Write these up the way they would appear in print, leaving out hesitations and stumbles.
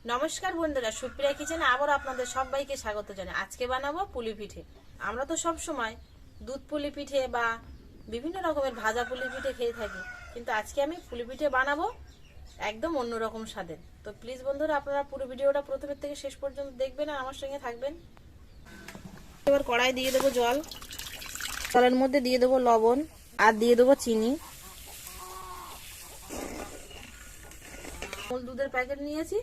নমস্কার বন্ধুরা, সুপ্রিয়া কিচেনে আবার আপনাদের সবাইকে স্বাগত জানাই। আজকে বানাবো পুলি পিঠে। আমরা তো সব সময় দুধ পুলি পিঠে বা বিভিন্ন রকমের ভাজা পুলি পিঠে খেয়ে থাকি, কিন্তু আজকে আমি পুলি পিঠে বানাবো একদম অন্যরকম স্বাদের। তো প্লিজ বন্ধুরা, আপনারা পুরো ভিডিওটা প্রথমের থেকে শেষ পর্যন্ত দেখবেন আর আমার সঙ্গে থাকবেন। এবার কড়াই দিয়ে দেবো জল, জলের মধ্যে দিয়ে দেবো লবণ আর দিয়ে দেবো চিনি। আমুল দুধের প্যাকেট নিয়েছি,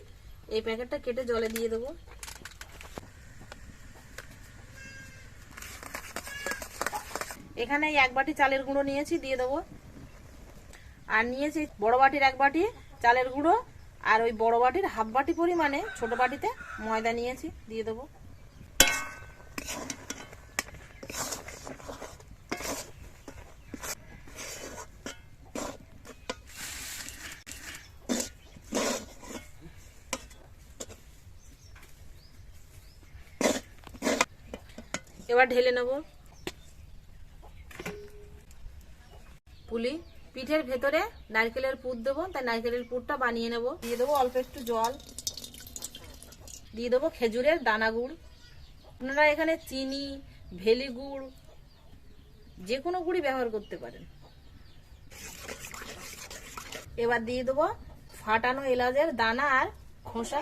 এই প্যাকেটটা কেটে জলে দিয়ে দেবো। এখানে এক বাটি চালের গুঁড়ো নিয়েছি, দিয়ে দেবো। আর নিয়েছি বড় বাটির এক বাটি চালের গুঁড়ো, আর ওই বড় বাটির হাফ বাটি পরিমাণে ছোট বাটিতে ময়দা নিয়েছি, দিয়ে দেবো। এবার ঢেলে নেব। পুলি পিঠের ভেতরে নারকেলের পুর দেবো, তাই নারকেলের পুরটা বানিয়ে নেব। দিয়ে দেবো অল্প একটু জল, দিয়ে দেবো খেজুরের দানা গুড়। আপনারা এখানে চিনি, ভেলি গুড়, যে কোনো গুড়ই ব্যবহার করতে পারেন। এবার দিয়ে দেবো ফাটানো এলাচের দানা আর খোসা।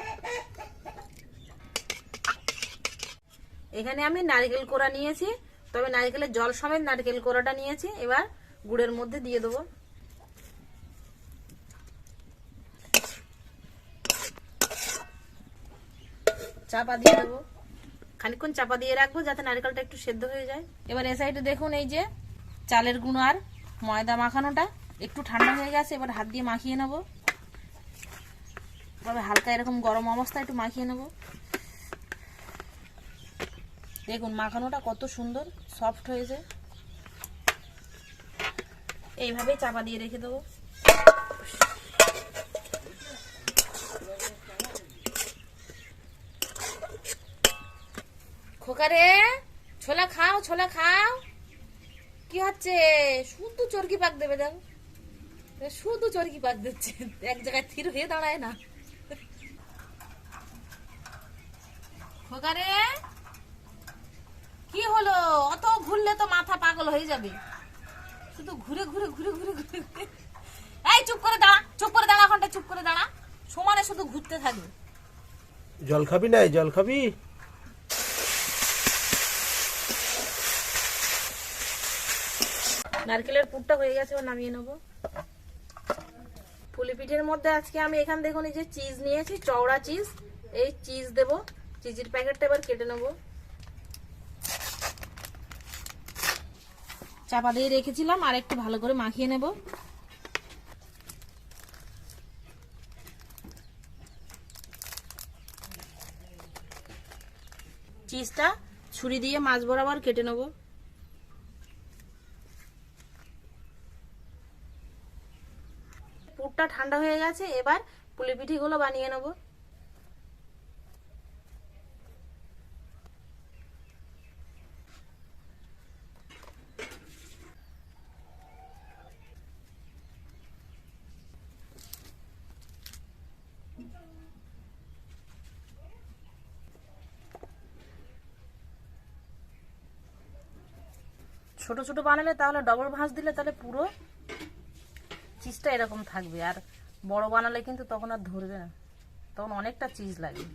এখানে আমি নারকেল কোড়া নিয়েছি, তবে নারকেলের জল সমেত নারকেল কোড়াটা নিয়েছি। এবার গুড়ের মধ্যে দিয়ে দেবো। চাপা দিয়ে দেবো, খানিকক্ষণ চাপা দিয়ে রাখবো যাতে নারকেলটা একটু সেদ্ধ হয়ে যায়। এবার এ সাইডে দেখুন, এই যে চালের গুঁড়ো আর ময়দা মাখানোটা একটু ঠান্ডা হয়ে গেছে। এবার হাত দিয়ে মাখিয়ে নেব, তবে হালকা এরকম গরম অবস্থায় একটু মাখিয়ে নেব। দেখুন মাখানোটা কত সুন্দর সফট হয়েছে। এইভাবেই চাপা দিয়ে রেখে দেবো। খোকারে, ছোলা খাও, ছোলা খাও। কি হচ্ছে? শুধু চরকি পাক দেবে, দেখো শুধু চরকি পাক দিচ্ছে, এক জায়গায় স্থির হয়ে দাঁড়ায় না। খোকারে, কি হলো? অত ঘুরলে তো মাথা পাগল হয়ে যাবে, শুধু ঘুরে ঘুরে ঘুরে ঘুরে ঘুরে। এই চুপ করে দাঁড়া, চুপ করে দাঁড়া, ঘন্টা চুপ করে দাঁড়া। সমানে শুধু ঘুরতে থাকবে। জল খাবি? নাই জল খাবি? নারকেলের পুরটা হয়ে গেছে, ও নামিয়ে নেবো। পুলি পিঠের মধ্যে আজকে আমি এখানে দেখুন এই যে চিজ নিয়েছি, চওড়া চিজ। এই চিজ দেবো, চিজের প্যাকেটটা এবার কেটে নেবো। চাপা দিয়ে রেখেছিলাম, আর একটু ভালো করে মাখিয়ে নেব। চিজটা ছুরি দিয়ে মাছ বরাবর কেটে নেব। পুরটা ঠান্ডা হয়ে গেছে, এবার পুলি পিঠেগুলো বানিয়ে নেব। ছোট ছোট বানালে তাহলে ডবল ভাঁজ দিলে তাহলে পুরো চিজটা এরকম থাকবে, আর বড় বানালে কিন্তু তখন আর ধরবে না, তখন অনেকটা চিজ লাগে।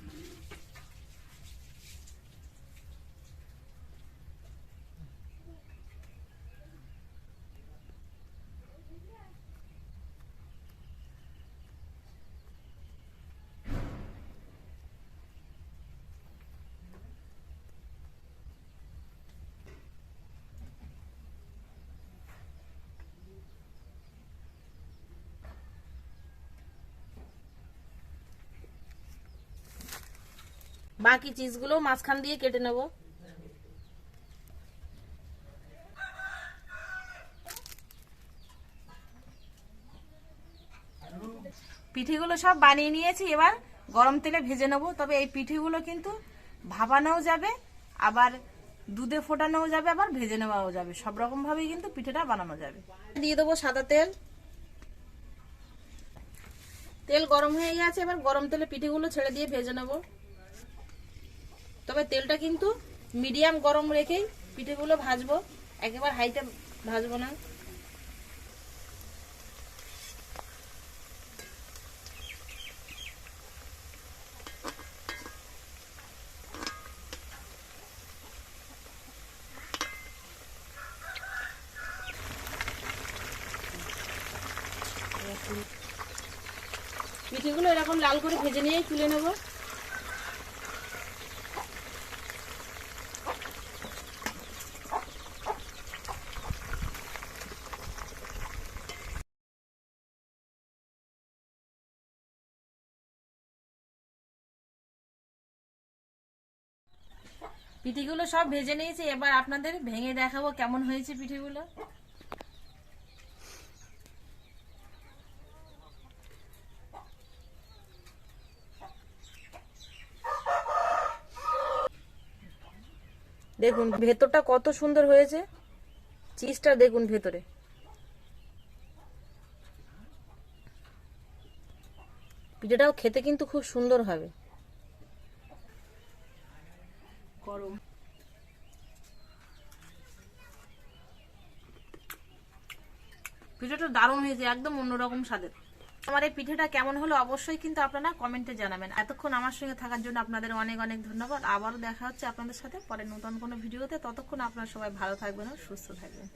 বাকি চিজগুলো মাঝখান দিয়ে কেটে নেব। পিঠেগুলো সব বানিয়ে নিয়েছি, এবার গরম তেলে ভেজে নেব। তবে এই পিঠেগুলো কিন্তু ভাপানোও যাবে, আবার দুধে ফোটানোও যাবে, আবার ভেজে নেওয়াও যাবে। সব রকম ভাবেই কিন্তু পিঠেটা বানানো যাবে। দিয়ে দেবো সাদা তেল, তেল গরম হয়ে গেছে, এবার গরম তেলে পিঠেগুলো ছেড়ে দিয়ে ভেজে নেব। তবে তেলটা কিন্তু মিডিয়াম গরম রেখেই পিঠেগুলো ভাজবো, একেবারে হাইতে ভাজবো না। পিঠেগুলো এরকম লাল করে ভেজে নিয়ে তুলে নেব। পিঠেগুলো সব ভেজে নিয়েছি, এবার আপনাদের ভেঙে দেখাবো কেমন হয়েছে পিঠেগুলো। দেখুন ভেতরটা কত সুন্দর হয়েছে, চিজটা দেখুন ভেতরে। পিঠেটাও খেতে কিন্তু খুব সুন্দর হবে। গরম পিঠেটা দারুণ হয়েছে, একদম অন্যরকম স্বাদের। আমার এই পিঠেটা কেমন হলো অবশ্যই কিন্তু আপনারা কমেন্টে জানাবেন। এতক্ষণ আমার সঙ্গে থাকার জন্য আপনাদের অনেক অনেক ধন্যবাদ। আবারও দেখা হচ্ছে আপনাদের সাথে পরে নতুন কোনো ভিডিওতে। ততক্ষণ আপনারা সবাই ভালো থাকবেন ও সুস্থ থাকবেন।